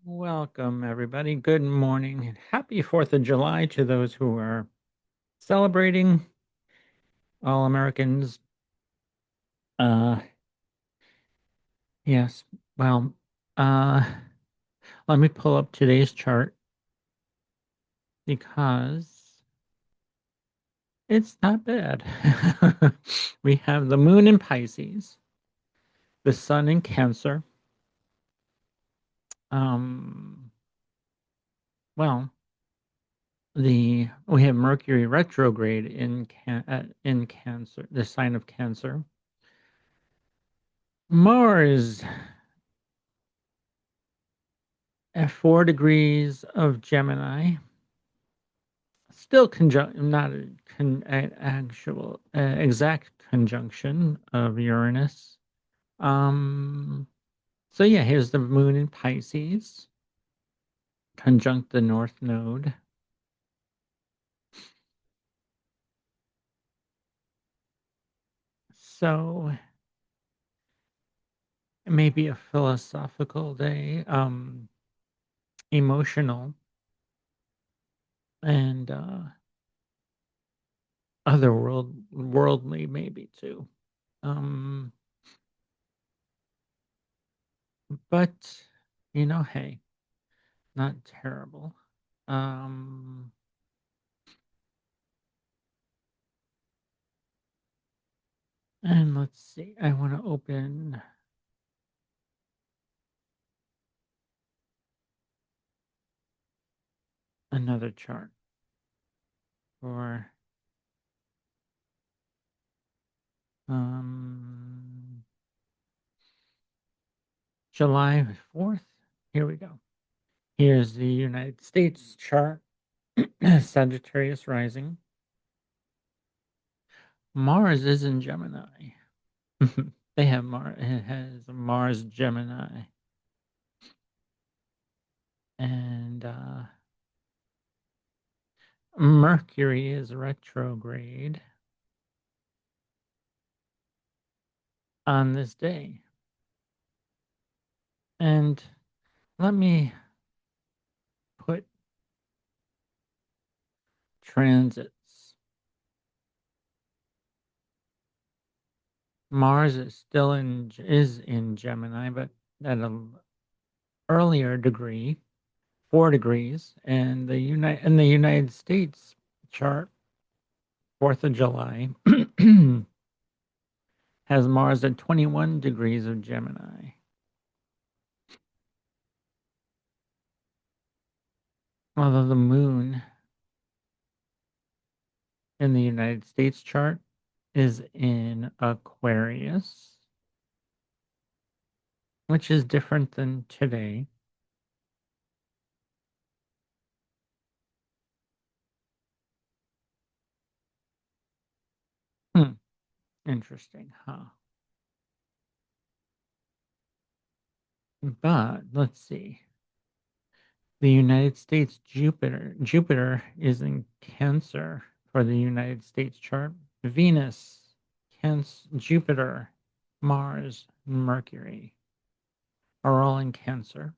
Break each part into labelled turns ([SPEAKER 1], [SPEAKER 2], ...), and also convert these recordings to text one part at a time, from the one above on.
[SPEAKER 1] Welcome, everybody. Good morning and happy 4th of July to those who are celebrating, all Americans. Uh, yes, well, uh, let me pull up today's chart because it's not bad. We have the moon in Pisces, the sun in Cancer. Um, well, we have Mercury retrograde in Cancer, the sign of Cancer. Mars at 4 degrees of Gemini, still conjunct, not an actual exact conjunction of Uranus. Um, so yeah, here's the moon in Pisces, conjunct the North Node. So it may be a philosophical day, emotional, and worldly maybe too. Um, but hey, not terrible. Um, and let's see. I want to open another chart for um July 4th. Here we go. Here's the United States chart. Sagittarius rising. Mars is in Gemini. They have Mars. It has Mars Gemini, and Mercury is retrograde on this day. And let me put transits. Mars is in Gemini, but at an earlier degree, 4 degrees, and the United States chart, 4th of July, has Mars at 21 degrees of Gemini. Although the moon in the United States chart is in Aquarius, which is different than today. Hmm. Interesting, huh? But let's see. The United States Jupiter is in Cancer for the United States chart. Venus, Cancer, Jupiter, Mars, Mercury are all in Cancer.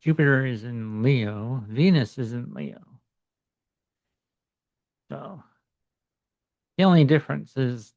[SPEAKER 1] Jupiter is in Leo. Venus is in Leo. So the only difference is,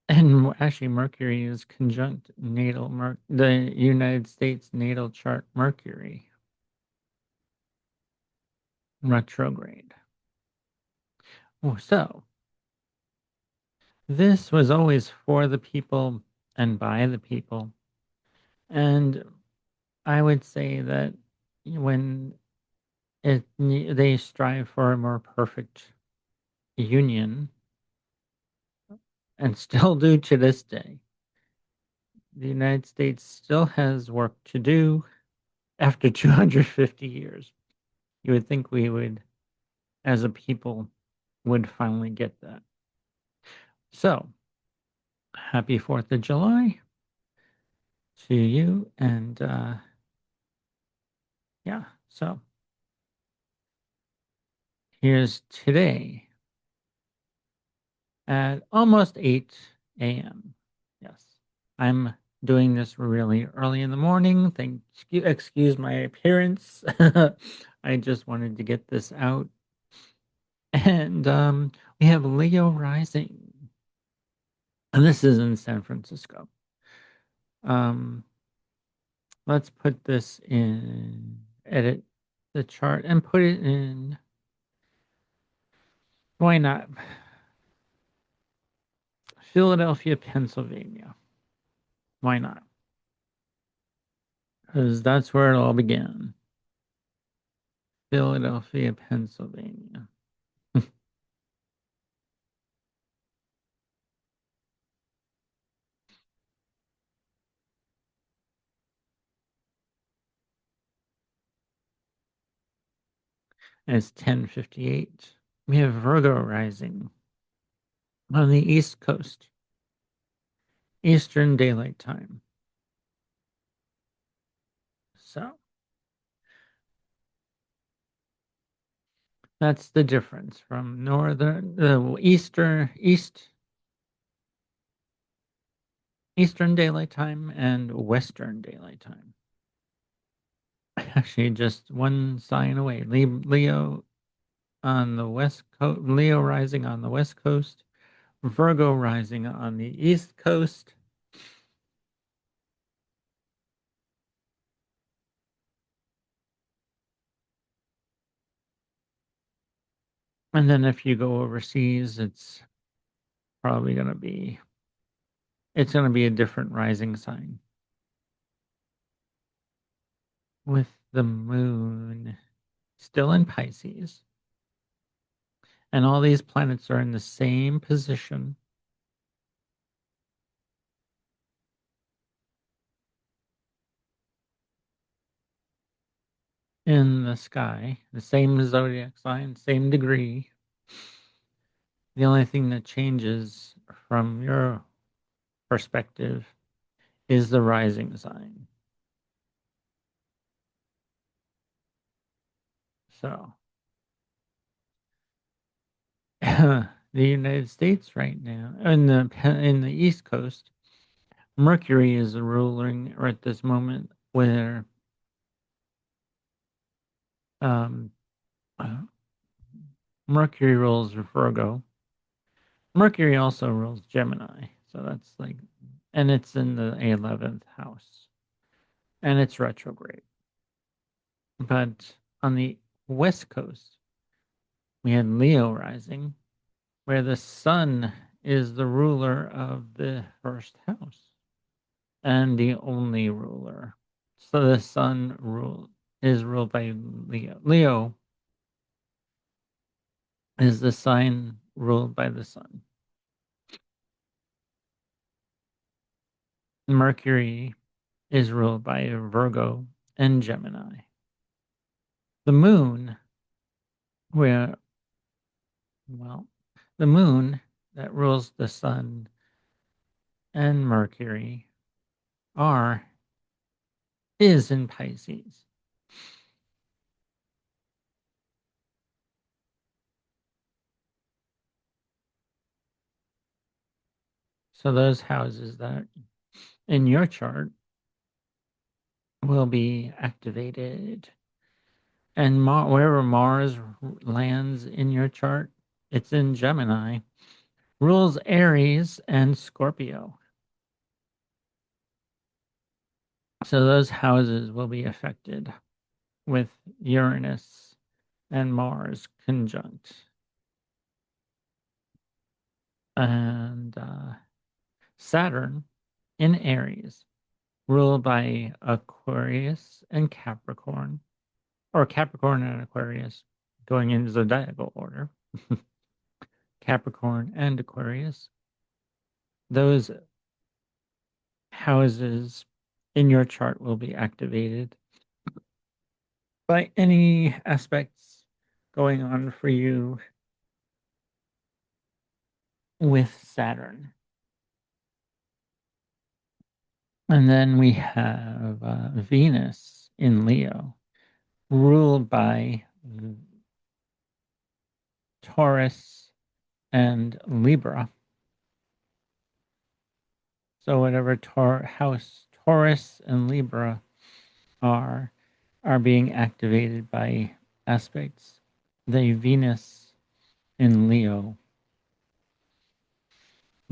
[SPEAKER 1] and actually Mercury is conjunct the United States natal chart Mercury retrograde. Oh, so this was always for the people and by the people. And I would say that when they strive for a more perfect union, and still do to this day, the United States still has work to do after 250 years. You would think we would, as a people, would finally get that. So, happy 4th of July to you. And yeah, so here's today at almost 8 a.m. Yes. I'm doing this really early in the morning. Excuse my appearance. I just wanted to get this out. And we have Leo rising. And this is in San Francisco. Um, let's put this in, edit the chart and put it in, why not? Philadelphia, Pennsylvania. Why not? Because that's where it all began. Philadelphia, Pennsylvania. And it's 10:58. We have Virgo rising on the East Coast, Eastern Daylight Time. So that's the difference from Eastern Daylight Time and Western Daylight Time. Actually, just one sign away. Leo on the West Coast, Leo rising on the West Coast, Virgo rising on the East Coast. And then if you go overseas, probably going to be it's going to be a different rising sign with the moon still in Pisces. And all these planets are in the same position in the sky, the same zodiac sign, same degree. The only thing that changes from your perspective is the rising sign. So, the United States right now, in the East Coast, Mercury is ruling right at this moment, where um, uh, Mercury rules Virgo. Mercury also rules Gemini, so that's like, and it's in the 11th house, and it's retrograde. But on the West Coast, we had Leo rising, where the Sun is the ruler of the first house and the only ruler. So the Sun is ruled by Leo. Leo is the sign ruled by the Sun. Mercury is ruled by Virgo and Gemini. The moon, where, well, the moon that rules the Sun and Mercury are is in Pisces. So those houses that in your chart will be activated. And wherever Mars lands in your chart, it's in Gemini, rules Aries and Scorpio. So those houses will be affected with Uranus and Mars conjunct. And Saturn in Aries, ruled by Aquarius and Capricorn, or Capricorn and Aquarius, going in zodiacal order. Capricorn and Aquarius. Those houses in your chart will be activated by any aspects going on for you with Saturn. And then we have Venus in Leo, ruled by Taurus and Libra. So whatever house Taurus and Libra are are being activated by aspects. The Venus in Leo,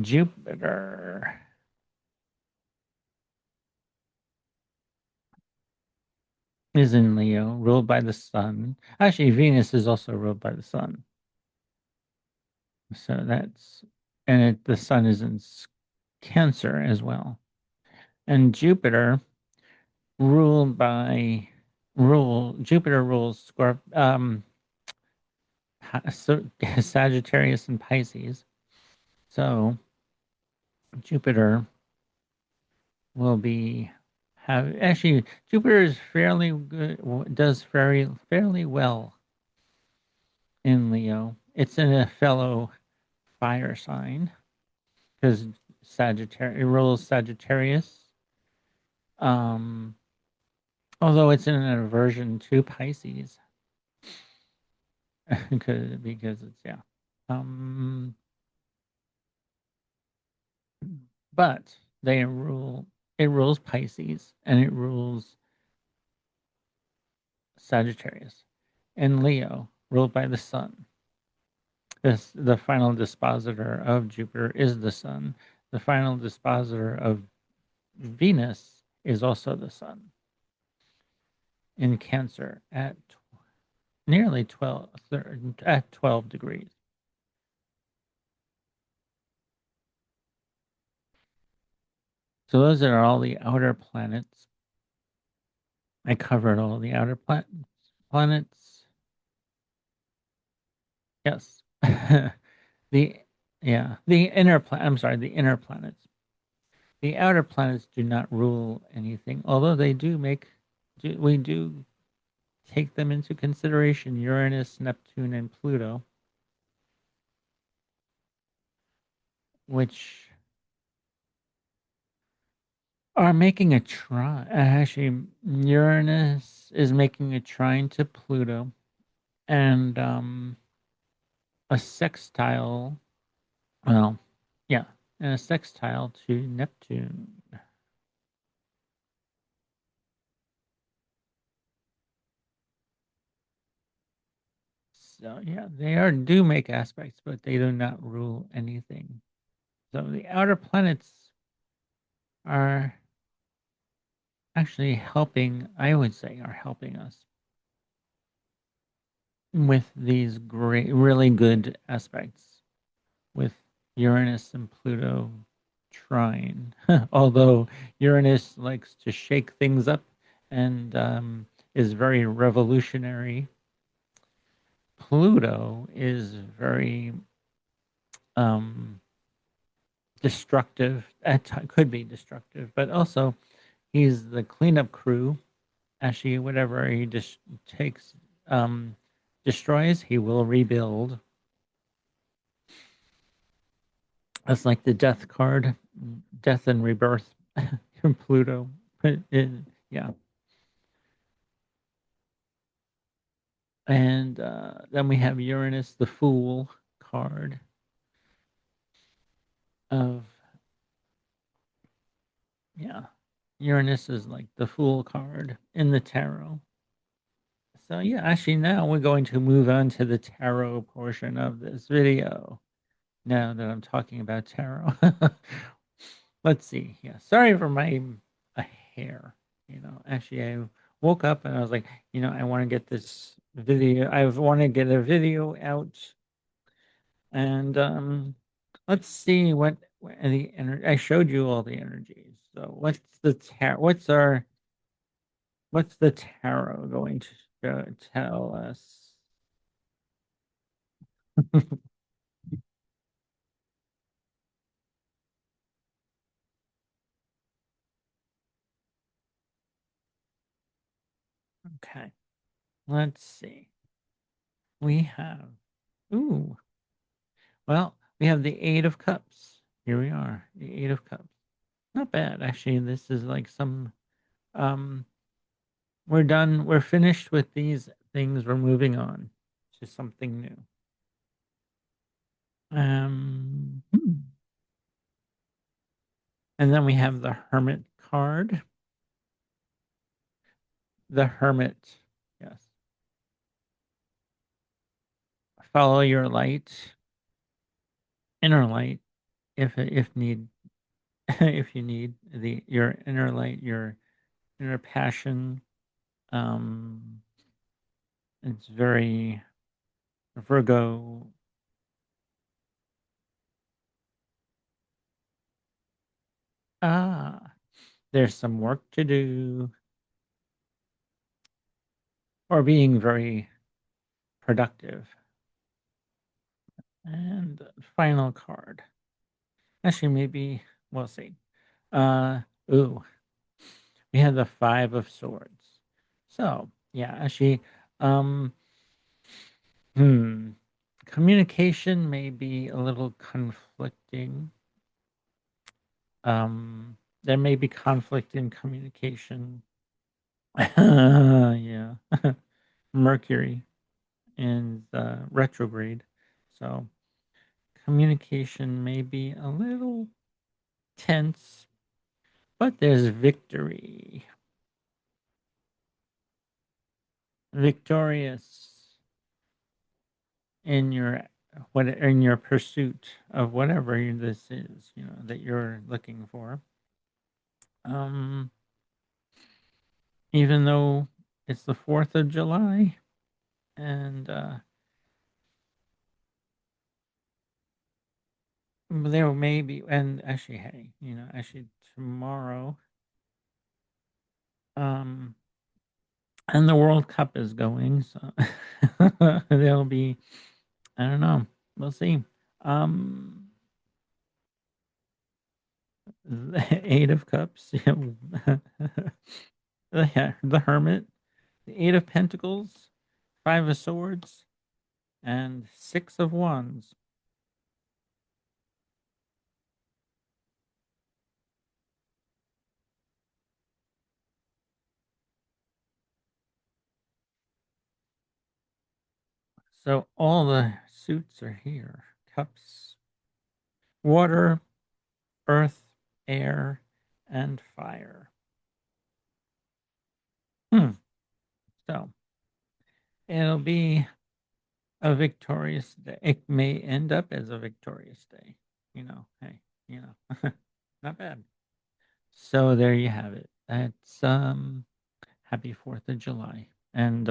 [SPEAKER 1] Jupiter is in Leo, ruled by the sun. Actually, Venus is also ruled by the sun. So that's, and the sun is in Cancer as well. And ruled by Jupiter rules Sagittarius and Pisces. So Jupiter will be have actually Jupiter is fairly good, does fairly well in Leo. It's in a fellow fire sign because Sagittarius it rules Sagittarius. Um, Although it's in an aversion to Pisces because it's yeah. Um, but they rule it rules Pisces and it rules Sagittarius and Leo, ruled by the sun. This the final dispositor of Jupiter is the sun. The final dispositor of Venus is also the sun in Cancer at nearly 12 at 12 degrees. So those are all the outer planets. I covered all the outer planets. Yes. the yeah, the I'm sorry, the inner planets. The outer planets do not rule anything, although they we do take them into consideration, Uranus, Neptune, and Pluto, which are making a trine. Actually, Uranus is making a trine to Pluto, and a sextile. Well, yeah, and a sextile to Neptune. So yeah, they are do make aspects, but they do not rule anything. So the outer planets are actually helping. I would say are helping us with these great, really good aspects with Uranus and Pluto trine. Although Uranus likes to shake things up and is very revolutionary, Pluto is very um, destructive. Could be destructive, but also he's the cleanup crew. Actually, whatever he just takes, um, destroys, he will rebuild. That's like the death card, death and rebirth from Pluto. Yeah. And then we have Uranus, the Fool card of, yeah. Uranus is like the Fool card in the tarot. So, yeah, actually, now we're going to move on to the tarot portion of this video. Now that I'm talking about tarot. Let's see. Yeah. Sorry for my hair. Actually, I woke up and I was like, I want to get this video. I want to get a video out, and let's see what the energy. I showed you all the energies. So what's the tarot? What's the tarot going to tell us? Okay. Let's see. We have. Ooh. Well, we have the Eight of Cups. Here we are. The Eight of Cups. Not bad, actually. This is like some. Um, we're done. We're finished with these things. We're moving on to something new. Hmm. And then we have the Hermit card. The Hermit. Yes. Follow your light, inner light, if need, if you need your inner light, your inner passion. Um, it's very Virgo. Ah, there's some work to do, or being very productive. And final card. Actually, maybe we'll see. Uh, ooh, we have the Five of Swords. So yeah, actually, um, hmm, communication may be a little conflicting. There may be conflict in communication. Yeah, Mercury in the retrograde, so communication may be a little tense, but there's victory. Victorious in your what in your pursuit of whatever this is, that you're looking for. Um, even though it's the 4th of July, and there may be, and actually, hey, actually tomorrow, um, and the World Cup is going, so there'll be, I don't know, we'll see. Um, the Eight of Cups, the Hermit, the Eight of Pentacles, Five of Swords, and Six of Wands. So all the suits are here. Cups, water, earth, air, and fire. Hmm. So it'll be a victorious day. It may end up as a victorious day. Hey, not bad. So there you have it. That's happy 4th of July. And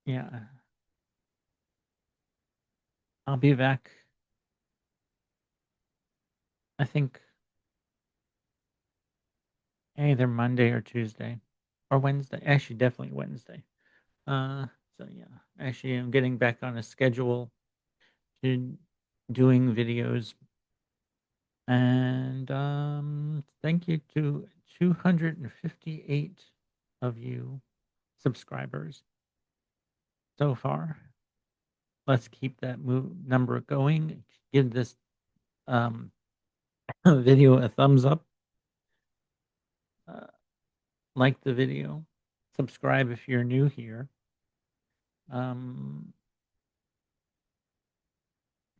[SPEAKER 1] yeah, I'll be back, I think, either Monday or Tuesday or Wednesday. Actually, definitely Wednesday. Uh, so yeah, actually, I'm getting back on a schedule to doing videos, and thank you to 258 of you subscribers so far. Let's keep that number going. Give this um, video a thumbs up. Uh, like the video. Subscribe if you're new here. Um,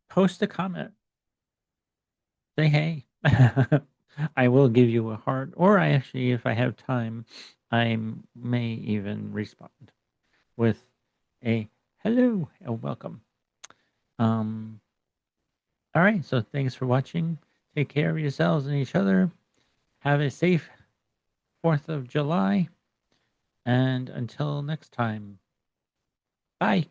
[SPEAKER 1] post a comment. Say hey. I will give you a heart, or I actually, if I have time, I may even respond with a hello and welcome. Um, all right, so thanks for watching. Take care of yourselves and each other. Have a safe 4th of July. And until next time, bye.